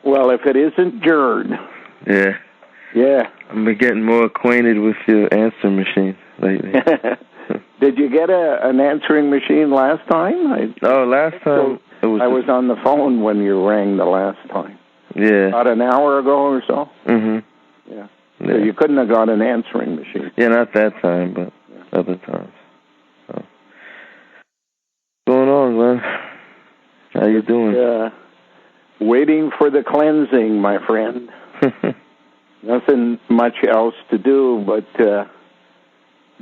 Well, if it isn't Gerd. Yeah. Yeah. I've been getting more acquainted with your answer machine lately. Did you get an answering machine last time? Last time I was on the phone when you rang the last time. Yeah. About an hour ago or so? Mm-hmm. Yeah. So you couldn't have got an answering machine. Yeah, not that time, but other times. So. What's going on, Glenn? How you doing? Waiting for the cleansing, my friend. Nothing much else to do but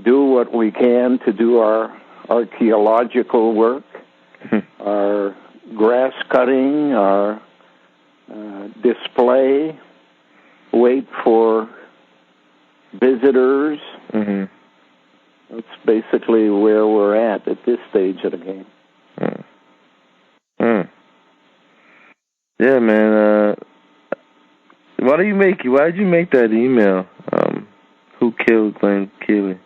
do what we can to do our archaeological work, our grass cutting, our display, wait for visitors. Mm-hmm. That's basically where we're at this stage of the game. Yeah, man. Why did you make that email? Who killed Glen Kealey?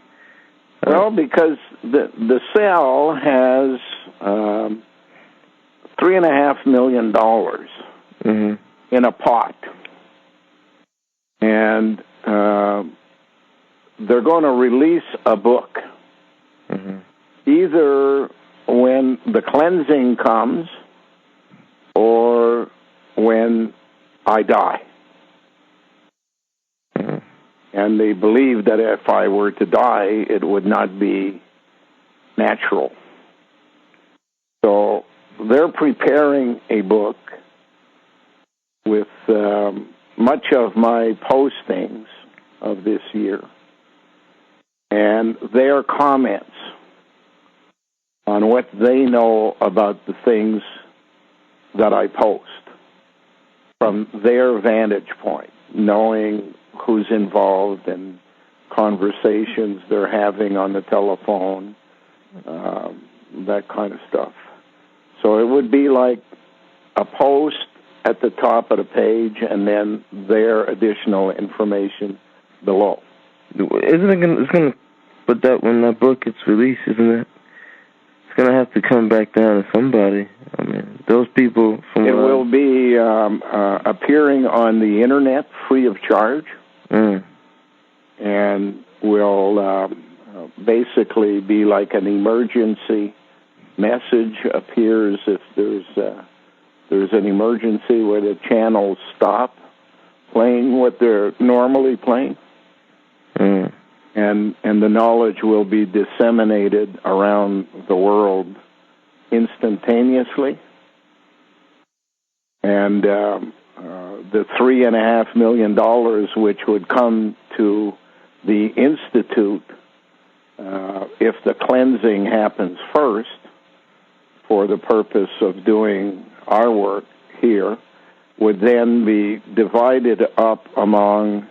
Well, because the cell has $3.5 million in a pot, and they're going to release a book. Either when the cleansing comes or when I die. And they believe that if I were to die, it would not be natural. So they're preparing a book with much of my postings of this year and their comments on what they know about the things that I post from their vantage point, knowing who's involved and conversations they're having on the telephone, that kind of stuff. So it would be like a post at the top of the page and then their additional information below. Isn't it it's going to, but that when that book gets released, isn't it? It's going to have to come back down to somebody. I mean, those people from... It will be appearing on the internet free of charge. And will basically be like an emergency message appears if there's an emergency where the channels stop playing what they're normally playing. And the knowledge will be disseminated around the world instantaneously. And the $3.5 million, which would come to the Institute if the cleansing happens first, for the purpose of doing our work here, would then be divided up among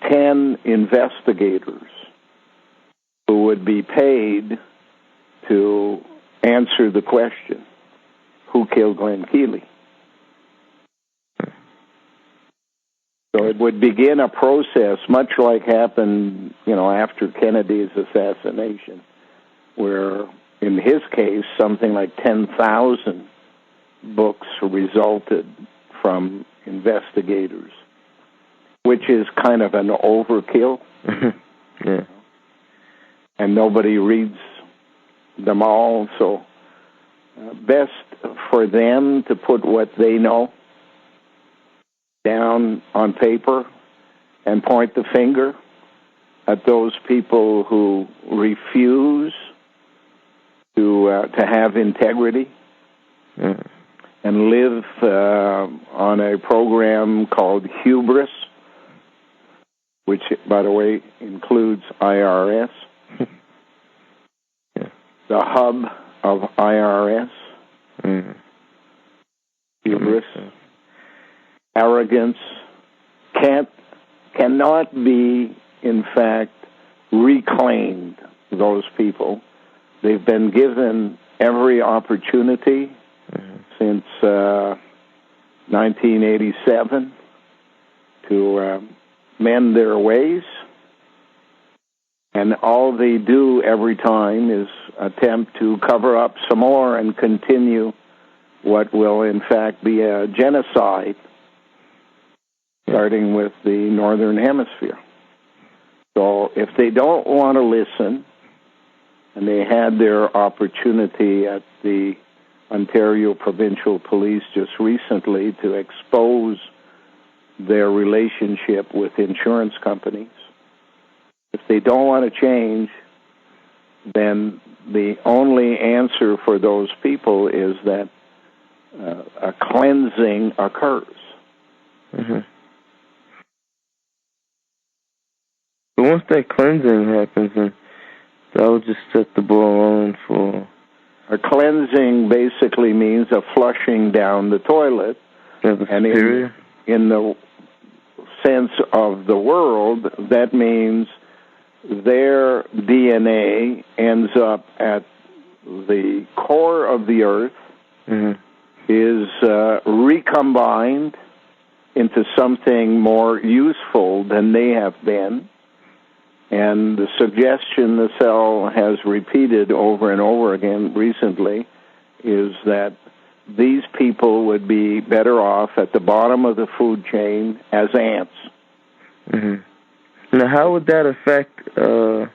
10 investigators who would be paid to answer the question, who killed Glen Kealey? So it would begin a process, much like happened, after Kennedy's assassination, where, in his case, something like 10,000 books resulted from investigators, which is kind of an overkill. Yeah. And nobody reads them all, so best for them to put what they know down on paper and point the finger at those people who refuse to have integrity and live on a program called Hubris, which, by the way, includes IRS, the hub of IRS, hubris. Arrogance cannot be, in fact, reclaimed, those people. They've been given every opportunity since 1987 to mend their ways, and all they do every time is attempt to cover up some more and continue what will, in fact, be a genocide starting with the Northern Hemisphere. So if they don't want to listen, and they had their opportunity at the Ontario Provincial Police just recently to expose their relationship with insurance companies, if they don't want to change, then the only answer for those people is that a cleansing occurs. Mm-hmm. But once that cleansing happens, then that will just set the ball rolling for... A cleansing basically means a flushing down the toilet. Yeah, the superior? In the sense of the world, that means their DNA ends up at the core of the earth, mm-hmm. is recombined into something more useful than they have been. And the suggestion the cell has repeated over and over again recently is that these people would be better off at the bottom of the food chain as ants. Mm-hmm. Now, how would that affect the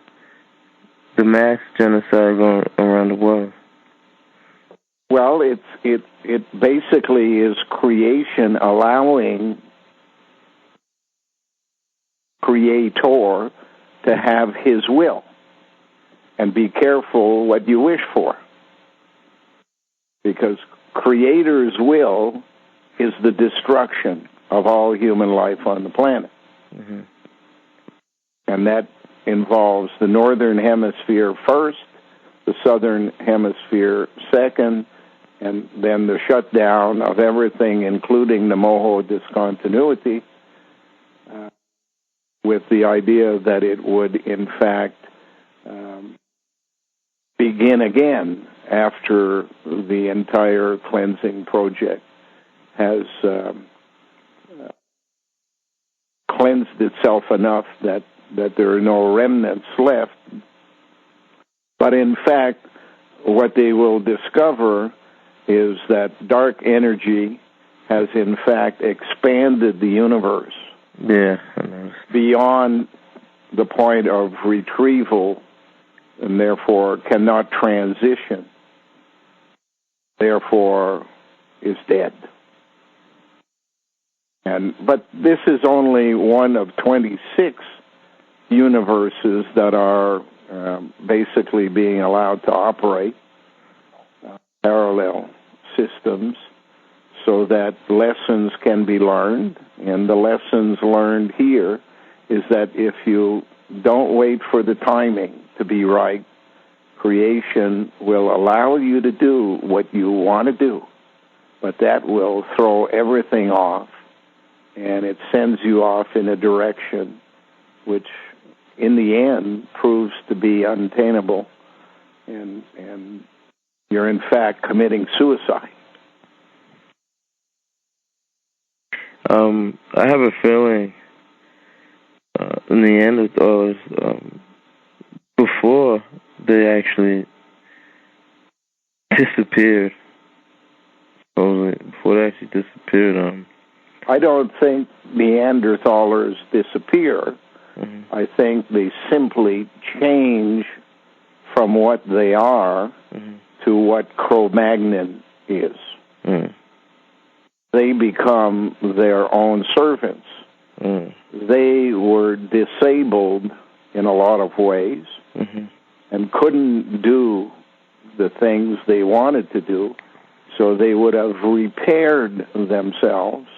mass genocide going around the world? Well, it basically is creation allowing Creator to have his will. And be careful what you wish for. Because Creator's will is the destruction of all human life on the planet. Mm-hmm. And that involves the Northern Hemisphere first, the Southern Hemisphere second, and then the shutdown of everything, including the Moho discontinuity, with the idea that it would, in fact, begin again after the entire cleansing project has cleansed itself enough that there are no remnants left. But in fact, what they will discover is that dark energy has, in fact, expanded the universe. Yeah. Beyond the point of retrieval, and therefore cannot transition, therefore is dead. But this is only one of 26 universes that are basically being allowed to operate, parallel systems, so that lessons can be learned. And the lessons learned here is that if you don't wait for the timing to be right, creation will allow you to do what you want to do, but that will throw everything off, and it sends you off in a direction which, in the end, proves to be untenable, and you're, in fact, committing suicide. I have a feeling in the Neanderthals, before they actually disappeared, I don't think Neanderthals disappear. Mm-hmm. I think they simply change from what they are mm-hmm. to what Cro-Magnon is. Mm. They become their own servants. Mm. They were disabled in a lot of ways mm-hmm. and couldn't do the things they wanted to do, so they would have repaired themselves.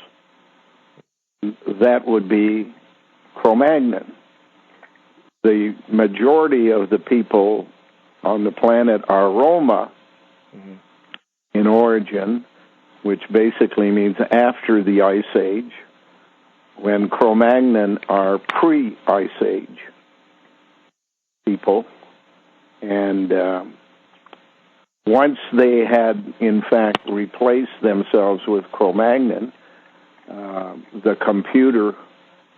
That would be Cro-Magnon. The majority of the people on the planet are Roma mm-hmm. in origin, which basically means after the Ice Age, when Cro-Magnon are pre-Ice Age people. And once they had, in fact, replaced themselves with Cro-Magnon, the computer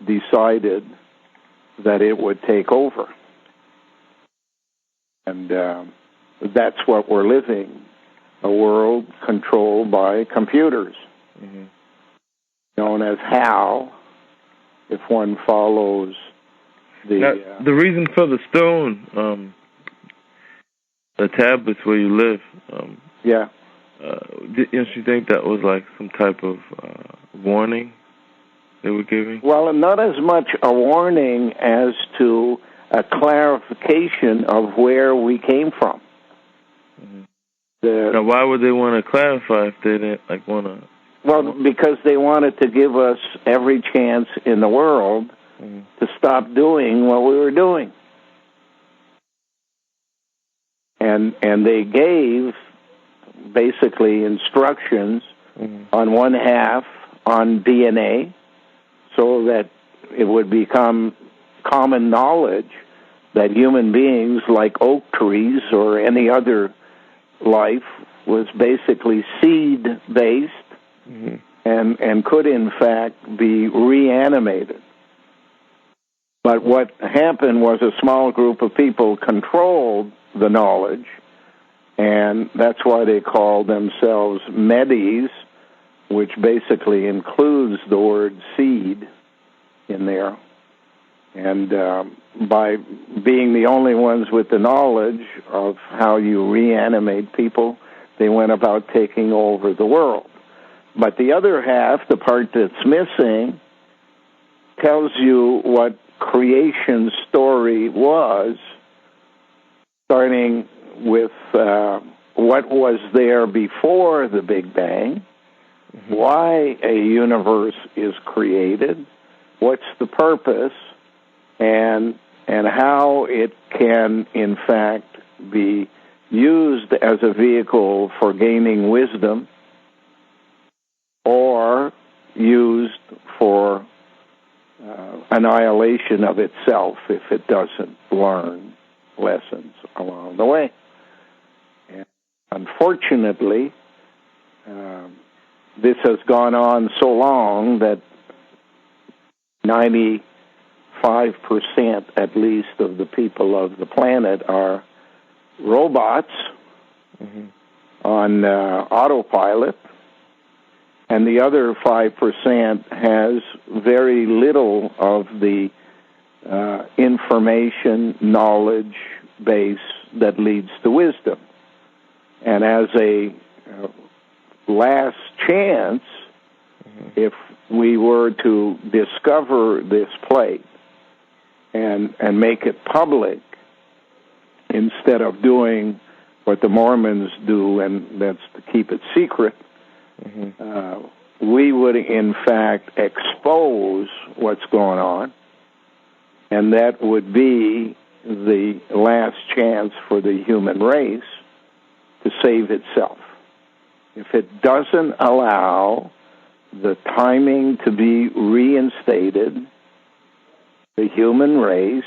decided that it would take over. And that's what we're living, a world controlled by computers, mm-hmm. known as HAL, if one follows the reason for the stone, the tablets where you live. Don't you think that was like some type of warning they were giving? Well, not as much a warning as to a clarification of where we came from. Mm-hmm. Now, why would they want to clarify if they didn't want to? Well, because they wanted to give us every chance in the world to stop doing what we were doing. And they gave basically instructions on one half on DNA so that it would become common knowledge that human beings, like oak trees or any other life, was basically seed-based and could, in fact, be reanimated. But what happened was a small group of people controlled the knowledge, and that's why they call themselves Medis, which basically includes the word seed in there. And by being the only ones with the knowledge of how you reanimate people, they went about taking over the world. But the other half, the part that's missing, tells you what creation story was, starting with what was there before the Big Bang, why a universe is created, what's the purpose, and how it can, in fact, be used as a vehicle for gaining wisdom or used for annihilation of itself if it doesn't learn lessons along the way. And unfortunately, this has gone on so long that 95% at least of the people of the planet are robots on autopilot, and the other 5% has very little of the information, knowledge base that leads to wisdom. And as a last chance, if we were to discover this plate and make it public instead of doing what the Mormons do, and that's to keep it secret, we would, in fact, expose what's going on, and that would be the last chance for the human race to save itself. If it doesn't allow the timing to be reinstated, the human race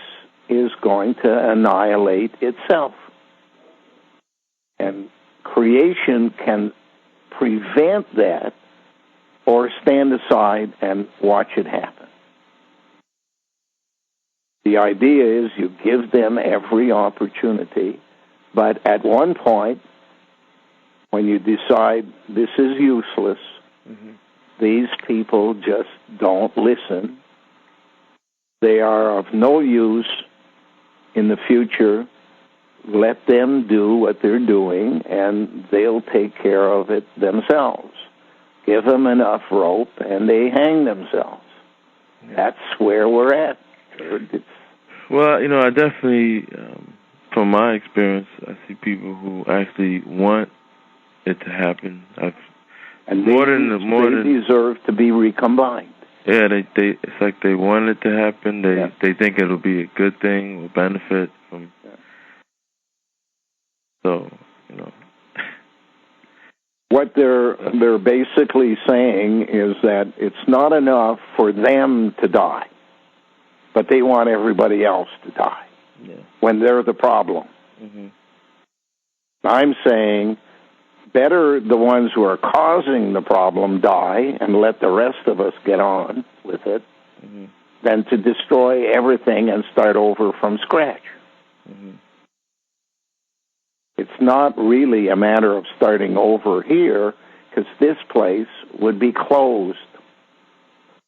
is going to annihilate itself. And creation can prevent that or stand aside and watch it happen. The idea is you give them every opportunity, but at one point, when you decide this is useless, these people just don't listen. They are of no use in the future. Let them do what they're doing, and they'll take care of it themselves. Give them enough rope, and they hang themselves. That's where we're at. Well, I definitely, from my experience, I see people who actually want it to happen. And they deserve to be recombined. Yeah, it's like they want it to happen. They think it'll be a good thing, will benefit from. So, what they're basically saying is that it's not enough for them to die, but they want everybody else to die when they're the problem. I'm saying better the ones who are causing the problem die and let the rest of us get on with it than to destroy everything and start over from scratch. It's not really a matter of starting over here, because this place would be closed,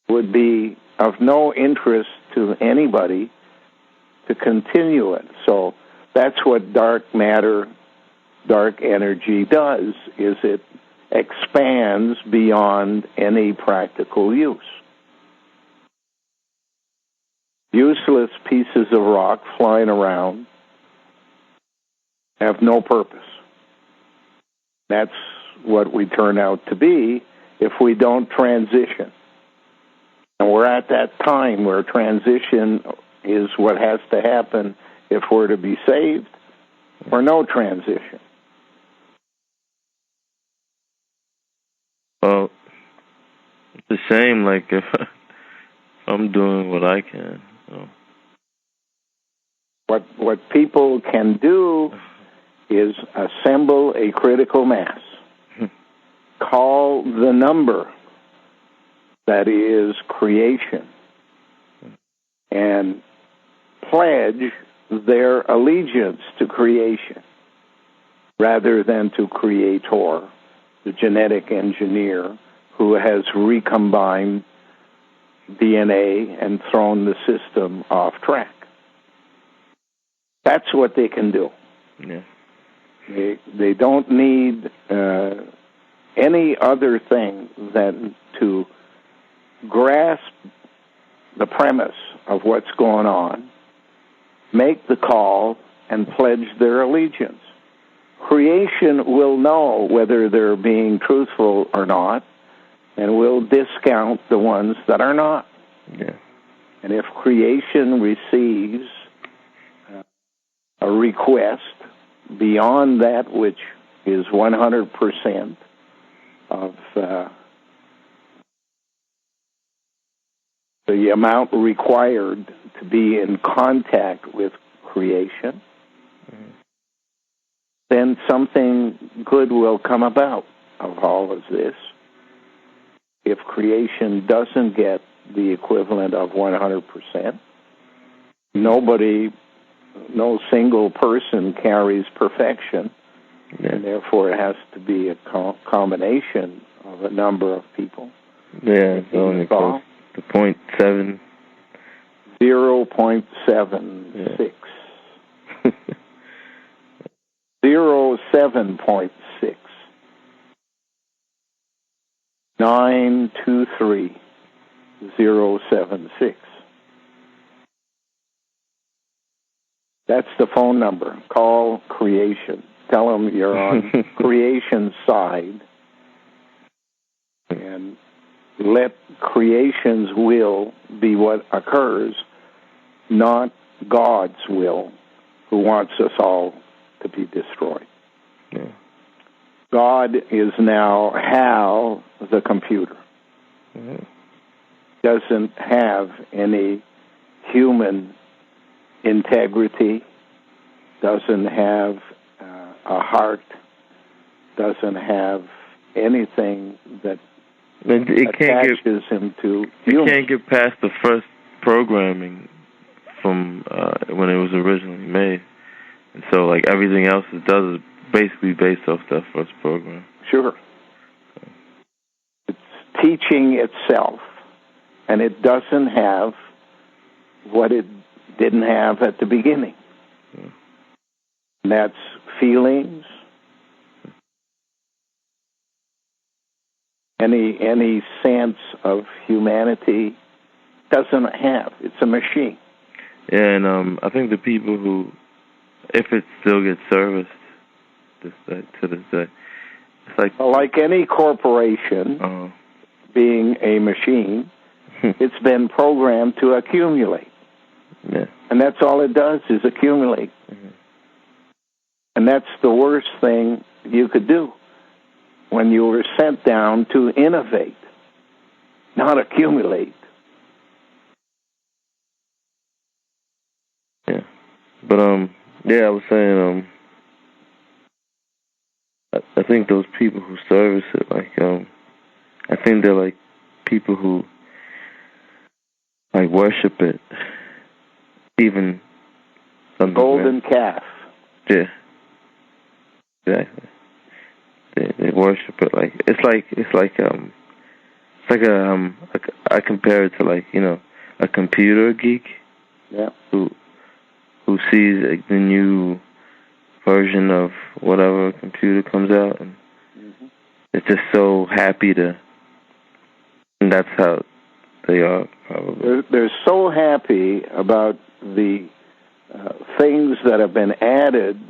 would be of no interest to anybody to continue it. So that's what dark matter, dark energy does, is it expands beyond any practical use. Useless pieces of rock flying around have no purpose. That's what we turn out to be if we don't transition. And we're at that time where transition is what has to happen if we're to be saved, or no transition. Well, it's a shame, like, if I'm doing what I can. So. What people can do is assemble a critical mass. Call the number that is creation and pledge their allegiance to creation rather than to Creator, the genetic engineer who has recombined DNA and thrown the system off track. That's what they can do. Yeah. They don't need any other thing than to grasp the premise of what's going on, make the call, and pledge their allegiance. Creation will know whether they're being truthful or not, and will discount the ones that are not. Yeah. And if creation receives a request beyond that which is 100% of the amount required to be in contact with creation, then something good will come about of all of this. If creation doesn't get the equivalent of 100%, no single person carries perfection, and therefore it has to be a combination of a number of people. Yeah, it's only close to 0.7. 0.76. 07.6. 923-076. That's the phone number. Call creation. Tell them you're on creation's side, and let creation's will be what occurs, not God's will, who wants us all to be destroyed. Yeah. God is now Hal, the computer. Mm-hmm. Doesn't have any human integrity, doesn't have a heart, doesn't have anything that attaches him to humans. It can't get past the first programming from when it was originally made. And so, like, everything else it does is basically based off that first program. Sure. It's teaching itself, and it doesn't have what it didn't have at the beginning. Yeah. And that's feelings, any sense of humanity doesn't have. It's a machine. Yeah, and I think the people who, if it still gets serviced to this day, it's like any corporation, being a machine, it's been programmed to accumulate. Yeah. And that's all it does is accumulate. Mm-hmm. And that's the worst thing you could do when you were sent down to innovate, not accumulate. Yeah. But, I was saying, I think those people who service it, like, I think they're like people who, like, worship it. Even the golden calf. Yeah. Exactly. They worship it like I compare it to, like, a computer geek. Yeah. Who sees like, the new version of whatever computer comes out, and it's just so happy to. And that's how they are, probably. They're so happy about the things that have been added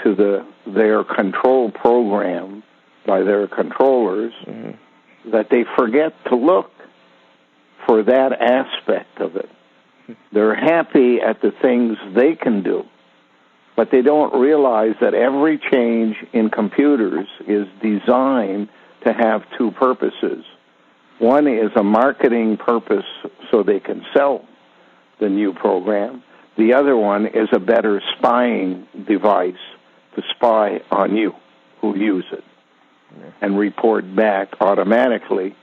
to their control program by their controllers that they forget to look for that aspect of it. They're happy at the things they can do, but they don't realize that every change in computers is designed to have two purposes. One is a marketing purpose so they can sell the new program. The other one is a better spying device to spy on you who use it and report back automatically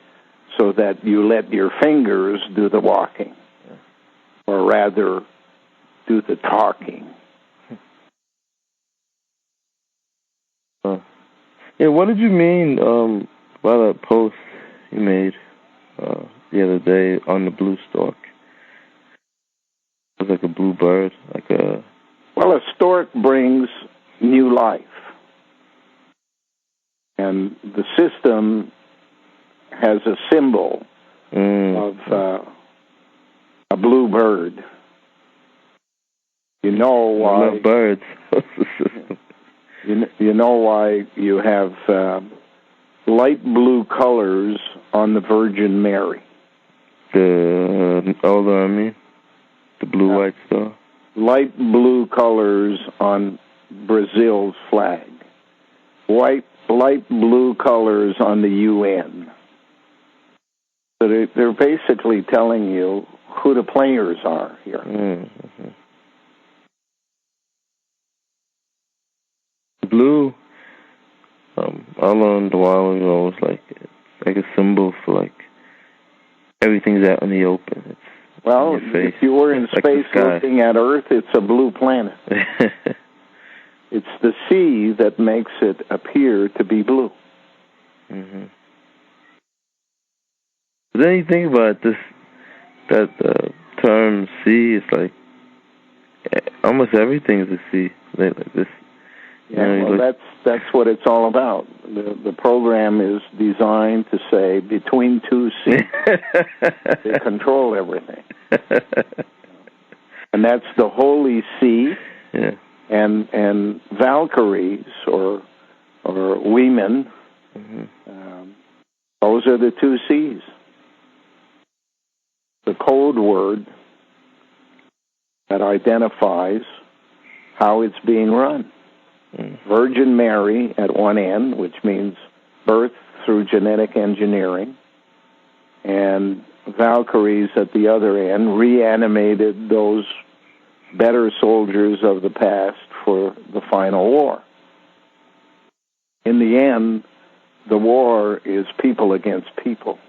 so that you let your fingers do the walking, or rather do the talking. Yeah, what did you mean by that post you made the other day on the blue stork? It was like a blue bird, like a... Well, a stork brings new life. And the system has a symbol of a blue bird. You know why... I love birds. You know why you have light blue colors on the Virgin Mary? The blue-white star? Light blue colors on Brazil's flag. Light blue colors on the UN. So they're basically telling you who the players are here. Mm-hmm. Blue, I learned a while ago, was like a symbol for like everything's out in the open. It's well, in your face. If you were in like space looking at Earth, it's a blue planet. It's the sea that makes it appear to be blue. Mm-hmm. But then you think about this, that term sea is like almost everything is a sea. Like this. Yeah, well, that's what it's all about. The program is designed to say between two seas, they control everything, and that's the Holy See, and Valkyries or women. Those are the two C's. The code word that identifies how it's being run. Virgin Mary at one end, which means birth through genetic engineering, and Valkyries at the other end reanimated those better soldiers of the past for the final war. In the end, the war is people against people,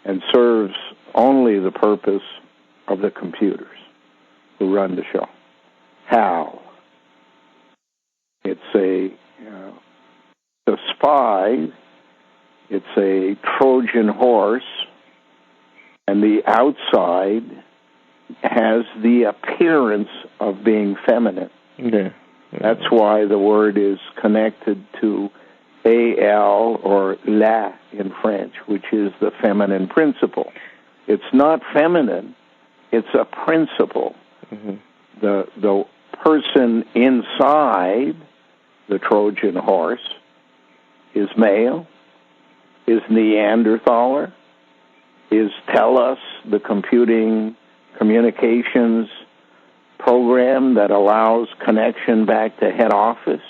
and serves only the purpose of the computers who run the show. How? It's a spy, it's a Trojan horse, and the outside has the appearance of being feminine. That's why the word is connected to AL or la in French, which is the feminine principle. It's not feminine, it's a principle. The person inside the Trojan horse is male, is Neanderthaler, is TELUS, the communications program that allows connection back to head office,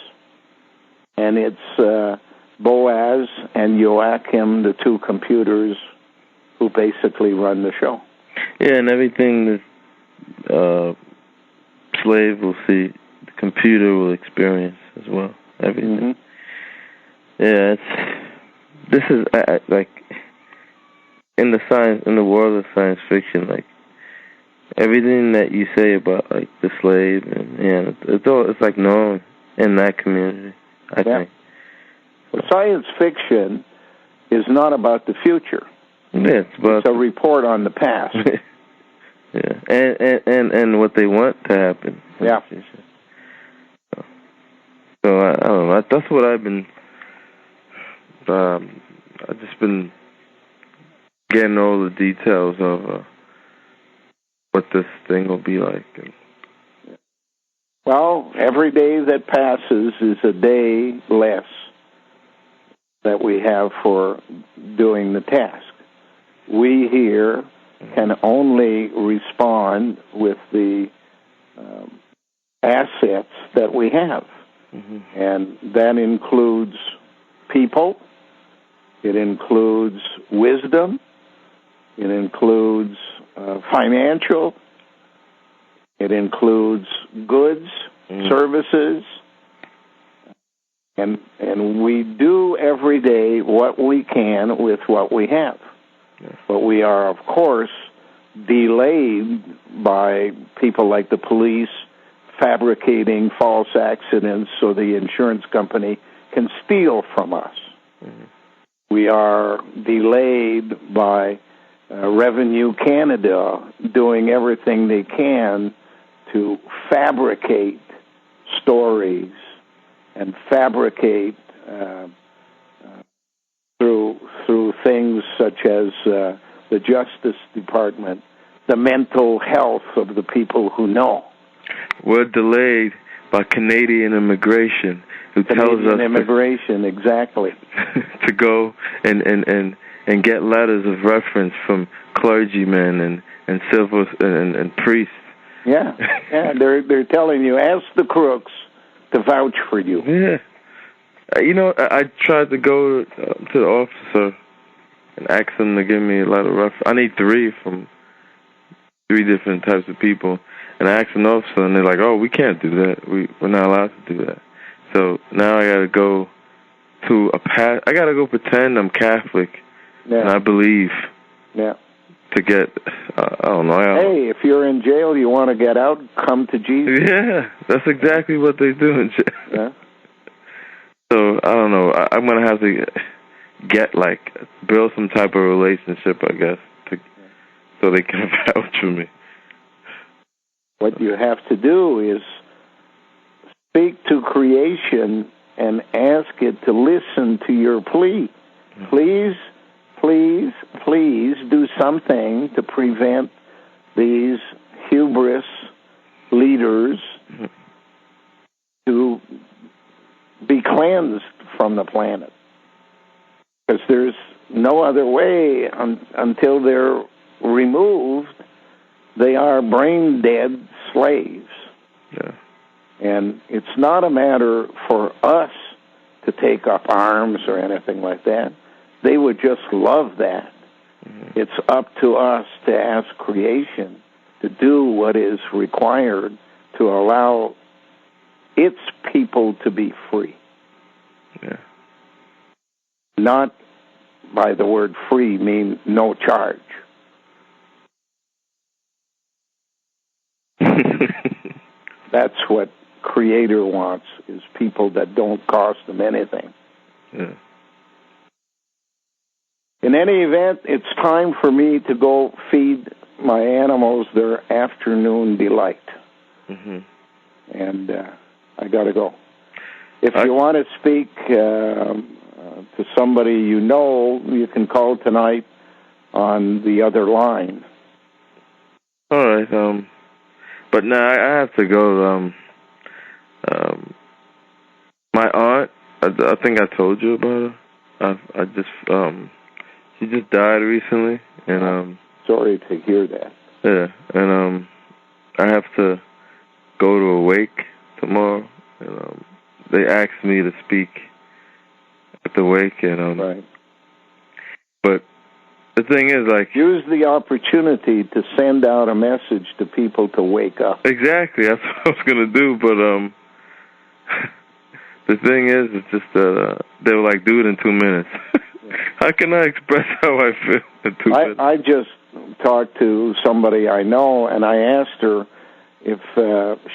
and it's Boaz and Joachim, the two computers who basically run the show. Yeah, and everything the slave will see, the computer will experience as well. Everything. Yeah, this is like in the world of science fiction, like everything that you say about like the slave, and it's like known in that community. I think. Well, science fiction is not about the future. Yeah, it's a report on the past. Yeah, and what they want to happen. Yeah. So I don't know. That's what I've been. I've just been getting all the details of what this thing will be like. Well, every day that passes is a day less that we have for doing the task. We here can only respond with the assets that we have. Mm-hmm. And that includes people, it includes wisdom, it includes financial, it includes goods, services, and we do every day what we can with what we have. Yeah. But we are, of course, delayed by people like the police fabricating false accidents so the insurance company can steal from us. Mm-hmm. We are delayed by Revenue Canada doing everything they can to fabricate stories and fabricate through things such as the Justice Department, the mental health of the people who know. We're delayed by Canadian immigration, who tells us immigration, exactly, to go and get letters of reference from clergymen and civil and priests. Yeah, they're telling you, ask the crooks to vouch for you. Yeah. I tried to go to the officer and ask him to give me a letter of reference. I need 3 from 3 different types of people. And I asked an officer, and they're like, oh, we can't do that. We're not allowed to do that. So now I got to go to I got to go pretend I'm Catholic, and I believe to get, I don't know. Hey, if you're in jail, you want to get out, come to Jesus. Yeah, that's exactly what they do in jail. Yeah. So, I don't know. I'm going to have to build some type of relationship, I guess, so they can vouch for me. What you have to do is speak to creation and ask it to listen to your plea. Please, please, please do something to prevent these hubris leaders to be cleansed from the planet. Because there's no other way until they're removed. They are brain-dead slaves. Yeah. And it's not a matter for us to take up arms or anything like that. They would just love that. Mm-hmm. It's up to us to ask creation to do what is required to allow its people to be free. Yeah. Not by the word free mean no charge. That's what Creator wants, is people that don't cost them anything. Yeah. In any event, it's time for me to go feed my animals their afternoon delight. Mm-hmm. And I got to go. If you want to speak to somebody you know, you can call tonight on the other line. All right. But now I have to go. My aunt, I think I told you about her. She just died recently, and sorry to hear that. Yeah, and I have to go to a wake tomorrow, and they asked me to speak at the wake, and right. But the thing is, use the opportunity to send out a message to people to wake up. Exactly, that's what I was gonna do. But the thing is, it's just they were like, do it in 2 minutes. How can I express how I feel in 2 minutes? I just talked to somebody I know, and I asked her if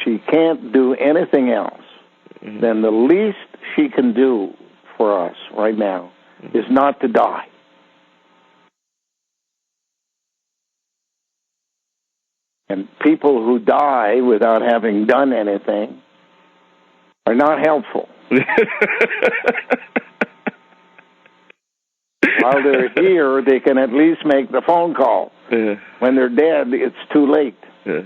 she can't do anything else, mm-hmm. then the least she can do for us right now mm-hmm. is not to die. And people who die without having done anything are not helpful. While they're here, they can at least make the phone call. Yeah. When they're dead, it's too late. Yeah.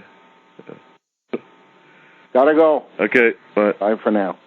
Gotta go. Okay, bye. Bye for now.